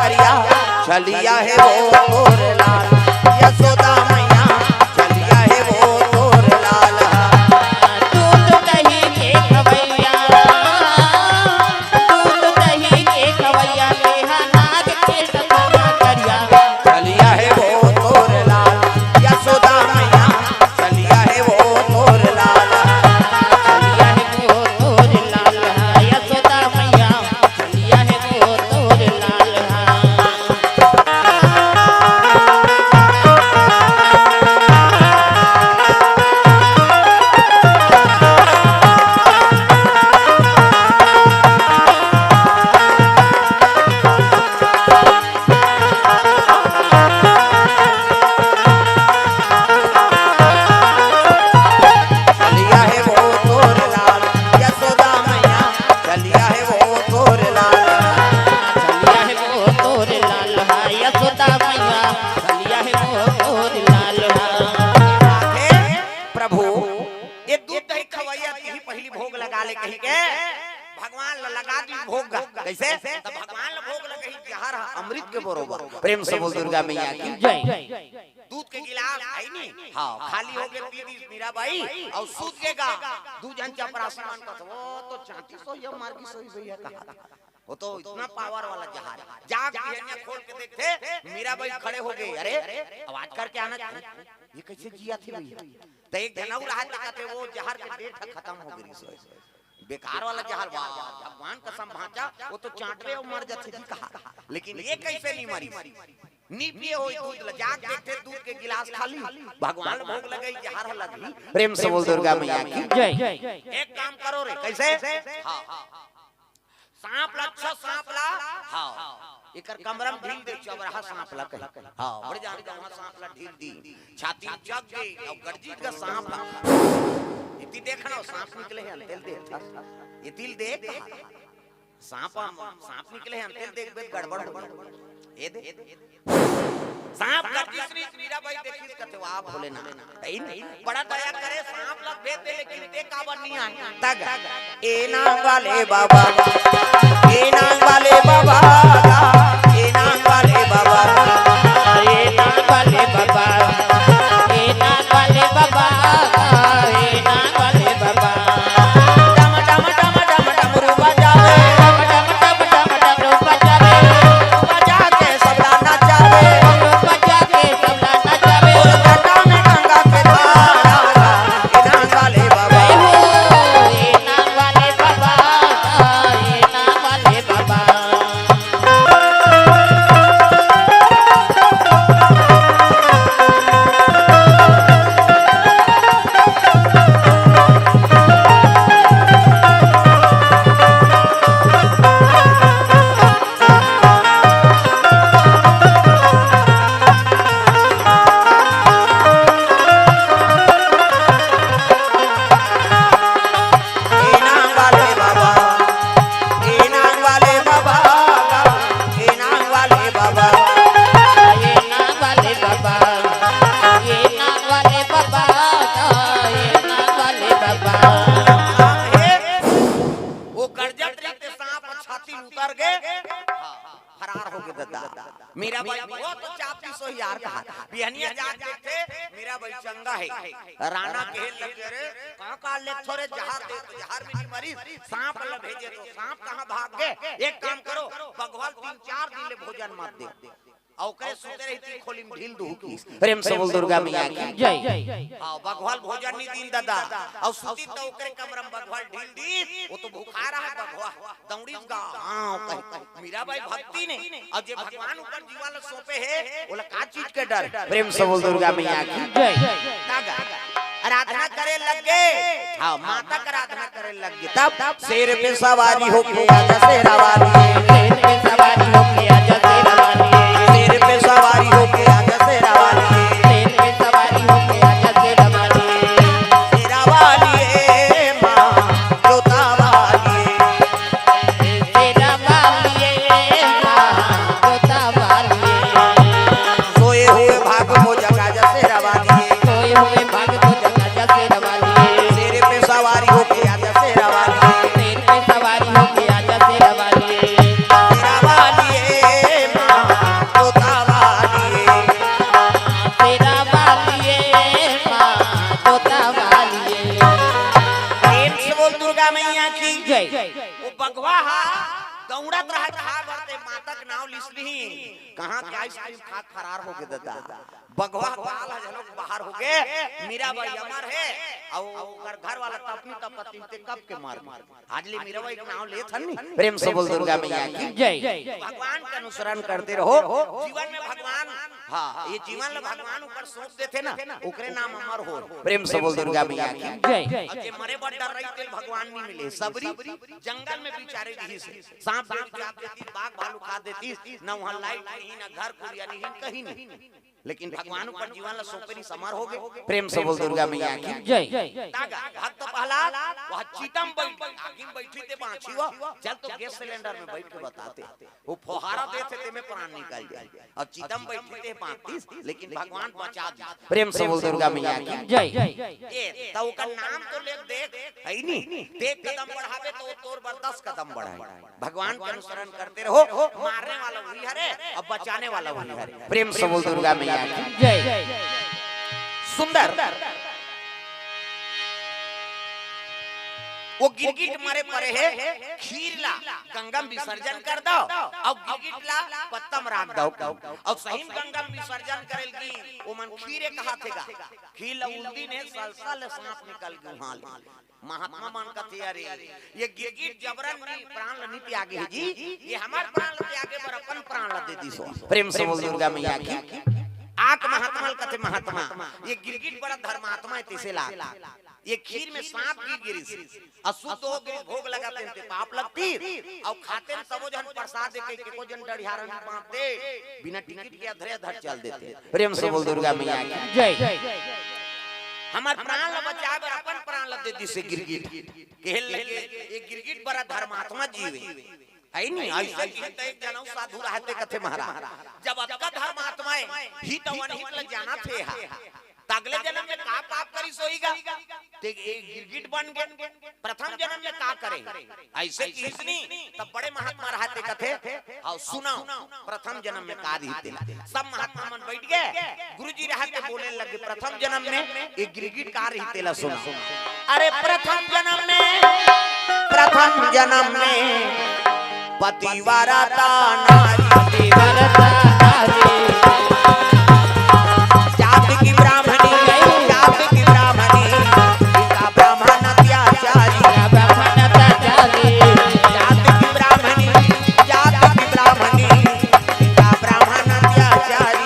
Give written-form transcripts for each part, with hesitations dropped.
करिया चलिया है वो तोर लाल यशोदा मैया चलिया है वो तोर लाल दूध दही के खवैया दूध दही के खवैया लेहा नाग के सखना करिया चलिया है वो तोर लाल यशोदा मैया चलिया है वो तोर लाल चलिया है वो तोर लाल यशोदा मैया चलिया है वो तोर लाल चलिया है वो तोर लाल यशोदा मैया चलिया है वो तोर लाल चलिया है वो तोर लाल यशोदा मैया चलिया है वो तोर लाल हे प्रभु ये दूध दही खवैया की पहली भोग लगा ले कहीं के भगवान लगा दी भोग कैसे तब भगवान भोग लगे जहर अमृत के बरोबर प्रेम से बोल दुर्गा मैया की जय दूध के गिलास है नहीं हाँ खाली हो गए पी मीराबाई और सूत गेगा दू जन चपरा आसमान का वो तो चांदी सो या मार की सोई है कहा वो तो इतना पावर वाला जहाज जाग बिहनिया खोल के देखते मीराबाई खड़े हो गए अरे आवाज करके आना ये कैसे जिया थी भैया तो एक जनऊ रहा कहते वो जहर के डेट खत्म हो गई सो बेकार वाला जहर भगवान कसम भांचा वो तो चाटवे और मर जाते जी कहा लेकिन ये कैसे नहीं मरी नीपिए हो दूध जाग देखते दूध के गिलास खाली भगवान भोग लगे जहर लगी प्रेम से बोल दुर्गा मैया की जय एक काम करो रे कैसे हां सांप ला अच्छा सांप ला हां एकर कमरम ढील दे चबरहा सांप ला कह हां बड़ जान के वहां सांप ला ढील दी छाती जग गई और गर्जी का सांप ला इति देखना सांप निकले हैं तेल दे ये दिल देख सांप निकले हैं तेल देख बे गड़बड़ हो ये दे सांप गर्जी श्री मीराबाई देखी कहते हो आप बोले ना नहीं बड़ा दया करे सांप ला दे दे लेकिन ते काबर नहीं आए तग ए नाम वाले बाबा ए नाम वाले बाबा ए नाम वाले बाबा ए नाग वाले बाबा ए नाग वाले बाबा ए नाग वाले बाबा डम डम डम डम डमरू बजावे डम डम डम डम डम बजावे बजा के सबला नचावे बजा के सबला नचावे और घटा में गंगा के धारा ए नाम वाले बाबा ए नाग वाले बाबा ए नाग वाले बाबा ए नाम वाले बाबा ए नाम वाले बाबा ए नाम वाले बाबा ये नाग वाले बाबा ये नाग वाले बाबा ये नाग वाले बाबा वो गरजत रहते सांप छाती उतर गए फरार हो गए दादा मीरा भाई वो तो चापी सो यार कहा बिहनिया जाग देखते मीरा भाई चंगा है राणा खेल लगे रे कहां का ले थोड़े जहार दे तो जहार भी नहीं मरी सांप ल भेजे तो सांप कहां भाग गए एक काम करो भगवान 3-4 दिन ले भोजन मत दे औ करे सुते रहती खोली में ढील दू की प्रेम से बोल दुर्गा मैया की जय हां भगवान भोजन नहीं दिन दादा और सुती तो ओकरे कमरम भगवान ढील दी वो तो भूखा रहा भगवान दौड़ी गा हां कह मीरा भाई भक्ति ने और जे भगवान ऊपर जीवाल सोपे है बोला का चीज के डर प्रेम से बोल दुर्गा मैया की जय तागा आराधना करे लग गए हां माता का आराधना करे लग गए तब शेर पे सवारी होके आजा शेरा वाली शेर पे सवारी होके आजा शेरा वाली शेर पे सवारी होके आजा शेरा वाली शेर पे सवारी होके आजा शेरा वाली शेरा वाली मां जोता वाली शेरा वाली मां जोता वाली सोए हुए भाग को जगा जा शेरा वाली सोए हुए भाग को जगा जा शेरा वाली शेर पे सवारी होके आजा शेरा वाली शेर पे सवारी होके आजा शेरा वाली शेरा वाली मां दौड़त रहा खा भरते मातक नाव लिसली कहां के आइसक्रीम खा फरार हो गए दादा बगवा बाल हजलों बाहर हो गए मीराबाई अमर है और घर वाला तपनी तपती ते कब के मार हाजली मीराबाई के नाम ले थन नहीं प्रेम से बोल दुर्गा मैया की जय भगवान का अनुसरण करते रहो जीवन में भगवान हां ये जीवन में भगवान ऊपर सौंप देते ना ओकरे नाम अमर हो प्रेम से बोल दुर्गा मैया की जय जे मरे बड़ डर रही तेल भगवान नहीं मिले सबरी जंगल में बिचारे रही से सांप जाप देती बाघ भालू खा देती ना वहां लाइट नहीं ना घर कुरिया नहीं कहीं नहीं लेकिन भगवान ऊपर जीवन ला सोपेरी समर हो गए प्रेम से बोल दुर्गा मैया की जय तागा भक्त प्रहलाद वह चीतम बैठ आगे बैठी थे बांछी वो चल तो गैस सिलेंडर में बैठ के बताते वो फुहारा देते थे में प्राण निकल जाए और चीतम बैठी थे 35 लेकिन भगवान बचा दिया प्रेम से बोल दुर्गा मैया की जय ए तो का नाम तो ले देख है नहीं देख कदम बढ़ावे तो तोर बर 10 कदम बढ़ाए भगवान का अनुसरण करते रहो मारने वाला वही हरे और बचाने वाला वही हरे प्रेम से बोल दुर्गा मैया जय सुंदर वो गिरगिट मरे परे है खीर ला गंगा विसर्जन कर दो और गिरगिट ला पत्तम राख दो और सही गंगा विसर्जन करेल की वो मन खीरे कहा थेगा खीर ला उल्दी ने सलसल सांप निकल गई वहां महात्मा मन का तैयारी ये गिरगिट जबरन प्राण नहीं त्यागे है जी ये हमार प्राण त्यागे पर अपन प्राण ला दे दी सो प्रेम से बोल दुर्गा मैया की आक महात्मा कथे महात्मा ये गिरगिट बड़ा धर्मात्मा है तिसे ला ये खीर में सांप की गिरी अशुद्ध हो गई भोग लगाते हैं पाप लगती और खाते हैं सबो जन प्रसाद दे के को जन डढ़ियारा नहीं बांटते बिना टिकट के अधरे अधर चल देते प्रेम से बोल दुर्गा मैया की जय हमार प्राण ला बचावे अपन प्राण ला दे दी से गिरगिट कहल लगे ये गिरगिट बड़ा धर्मात्मा जीव है नहीं ऐसे कहते एक जनौ साधु रहते कथे महाराज जब आपका धर्मात्माएं हित अनहित लग जाना थे अगले जन्म में का पाप करी सोईगा ते एक गिरगिट बन गए प्रथम जन्म में का करे ऐसे किसनी तब बड़े महात्मा रहते कथे और सुनाओ प्रथम जन्म में का रहते सब महात्मा मन बैठ गए गुरुजी रहते बोलने लगे प्रथम जन्म में एक गिरगिट का रहते ला सुनो अरे प्रथम जन्म में पतिव्रता नारी जाति की ब्राह्मणी का ब्राह्मण अत्याचारी जाति की ब्राह्मणी का ब्राह्मण अत्याचारी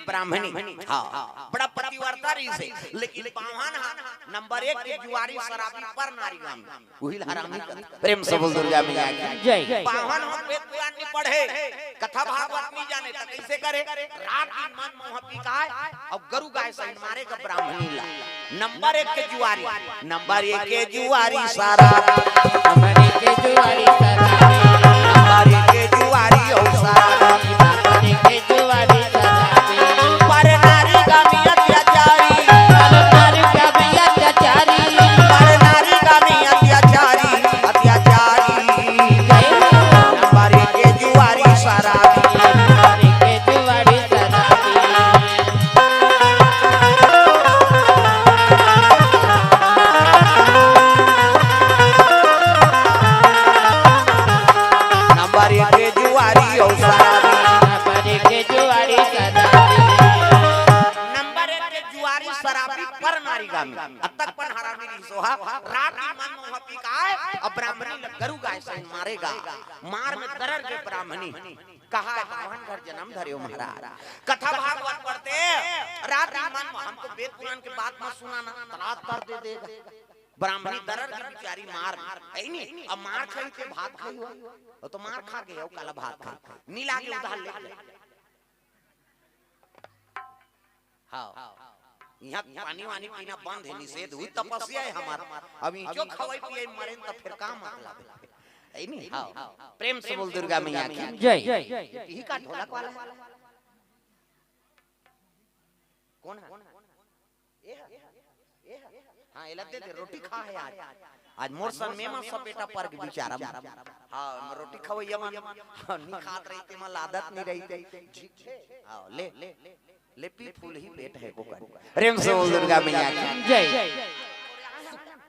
ब्राह्मणी हाँ बड़ा पतिव्रता रही से लेकिन पावन नंबर 1 के जुआरी शराबी पर नारी गाम वही हरामी प्रेम से बोल दुर्गा मैया की जय पावन हम वेद पुराण नहीं पढ़े कथा भागवत नहीं जाने तो कैसे करे रात दिन मन मोह पिकाए और गरु गाय से मारे का ब्राह्मणी ला नंबर 1 के जुआरी सारा नंबर 1 के जुआरी और सारा मार में दरर के ब्राह्मणी कहा है भगवान घर जन्म धरियो महाराज कथा भागवत पढ़ते रात मन हमको वेद पुराण के बात मत सुनाना तलाक कर दे देगा ब्राह्मणी दरर की बेचारी मार है नहीं अब मार खाई के भात खाई हो तो मार खा गए काला भात खा नीला के उधार ले हां यहाँ पानी वानी पीना बंद है, निषेध हुई, तपस्या है हमारा। अब जो खवाई पिए मरे तो फिर का मतलब है नहीं। हाँ प्रेम से बोल दुर्गा मैया की जय। यही का ढोलक वाला है कौन है? हाँ ये दे दे, रोटी खा है आज मोर सन में मा सपेटा पर बिचारा। हाँ रोटी खवैया मन नहीं खात रही ते मन आदत नहीं रही थे। हाँ ले पी फूल ही पेट है को कर। प्रेम से बोल दुर्गा मैया की जय।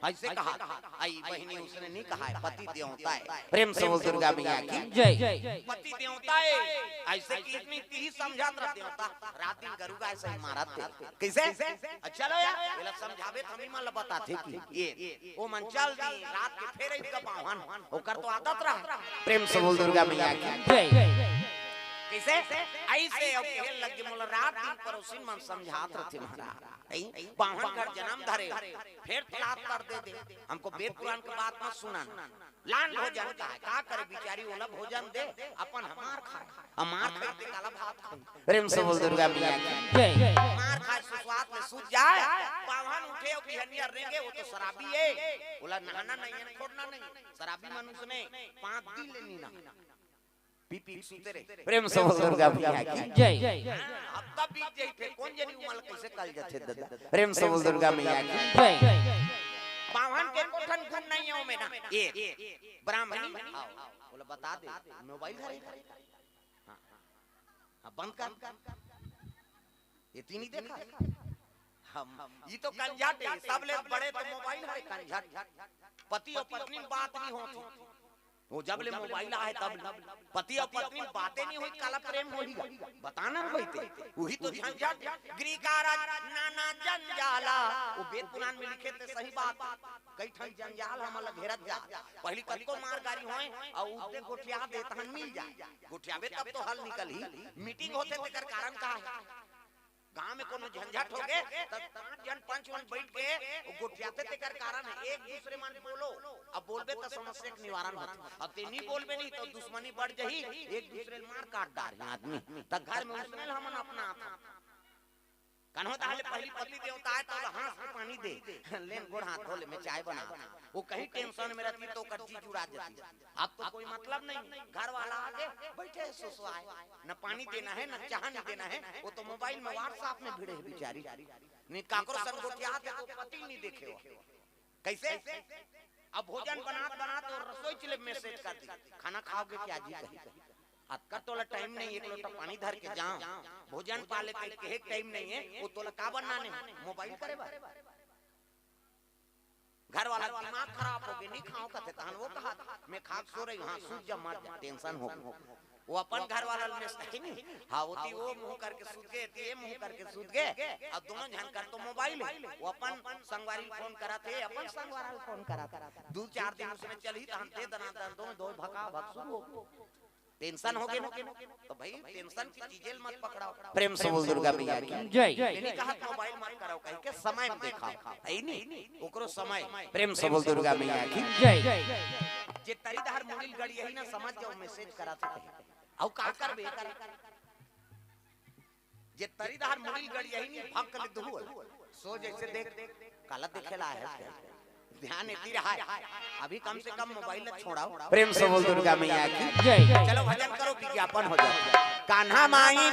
ऐसे कहा आई बहनी, उसने नहीं कहा है पति देवता है। प्रेम से बोल दुर्गा मैया की जय। पति देवता है ऐसे की इतनी ही समझात रह देवता रात दिन गरुगा ऐसे ही मारत थे कैसे। चलो यार ये समझावे हम ही मन बताते कि ये वो मन चल दी रात के फेरे का बाहन ओकर तो आदत रहा। प्रेम से बोल दुर्गा मैया की जय। कैसे ऐसे अब खेल लग के मोला रात दिन परोसिन मन समझात रहते महाराज बाहन कर जन्म धरे फिर तलाक कर दे हमको वेद पुराण की बात मत सुना। लान भोजन का करे बिचारी ओला भोजन दे अपन हमार खाए हमार खाते काला भात खाए। प्रेम से बोल दुर्गा मैया की जय। मार खाए सुस्वाद में सूझ जाए बाहन उठे और बिहनिया रहेंगे वो तो शराबी है बोला नहाना नहीं है छोड़ना नहीं। शराबी मनुष्य ने 5 दिन लेनी ना पी सुते रहे। प्रेम से बोल दुर्गा मैया की जय। अब तब बीत जाई फिर कौन जनी उमल कैसे कल जाते दादा। प्रेम से बोल दुर्गा मैया की जय। बावन के कोठन गुण नहीं है में ना ये ब्राह्मणी बोला बता दे मोबाइल घरे हां बंद कर ये तीन ही देखा हम ये तो कंजाट है सब ले बड़े तो मोबाइल घरे कंजाट पति और पत्नी बात नहीं होती वो जब ले मोबाइल आए तब पति और पत्नी बातें नहीं हुई काला प्रेम होई बताना होईते वही तो झंझट ग्रीकारा नाना जंजाला वो वेद पुराण में लिखे थे सही बात कई ठन जंजाल हमला घेरत जा पहली कल को मार गारी होए और उते गोठिया दे तहन मिल जाए गोठियाबे तब तो हल निकल ही मीटिंग होते तेकर कारण का है गांव में कोनो झंझट हो गए तब 5 जन 5 जन बैठ के गोठियाते तेकर कारण है एक दूसरे मन बोलो अब बोलबे तो समस्या के निवारण होता अब ते नहीं बोलबे नहीं तो दुश्मनी बढ़ जही एक दूसरे मार काट डाल आदमी तब घर में उसमें हमन अपना कन्हो ताले पहली पति देवता है तो हाथ में पानी दे लेन गोड़ हाथ धो ले मैं चाय बना वो कहीं टेंशन में रहती तो कर जी जुड़ा जाती। अब तो कोई मतलब नहीं घर वाला आगे बैठे सुसुआए न पानी देना है न चाह नहीं देना है वो तो मोबाइल में व्हाट्सएप में भिड़े है बेचारी नहीं काकरो संग गोठिया तो पति नहीं देखे कैसे। अब भोजन बना तो रसोई चले मैसेज कर दी खाना खाओगे क्या जी कही अतका तोला टाइम नहीं एक लोटा पानी धर के जाओ भोजन पाले के एक टाइम नहीं है वो तोला का बनाने मोबाइल करे बा घर वाला दिमाग खराब हो गए नहीं खाओ कहते तहन वो कहा मैं खा सो रही हां सूझ जा मर जा टेंशन हो वो अपन घर वाला में सही नहीं हां होती वो मुंह करके सूत गए ये मुंह करके सूत गए अब दोनों जन कर तो मोबाइल है वो अपन संगवारी फोन करा थे अपन संगवारी फोन करा 2-4 दिन उसने चली तहन दे दना दोनों दो भगा भग शुरू हो टेंशन हो गए तो भाई टेंशन की चीजें मत पकड़ाओ। प्रेम से बोल दुर्गा मैया की जय। नहीं कहा मोबाइल मत कराओ कहीं के समय में दिखाओ है नहीं ओकरो समय। प्रेम से बोल दुर्गा मैया की जय। जे तरीदार मुनिल गड़ी यही ना समझ जाओ मैसेज करा सकते औ का करबे जे तरीदार मुनिल गड़ी यही नहीं भक्त ले दुहु सो जैसे देख काला दिखेला है ध्यान इतनी रहा है अभी कम से कम मोबाइल छोड़ाओ। प्रेम से बोल दुर्गा मैया की जय। चलो भजन करो विज्ञापन हो जाए कान्हा माई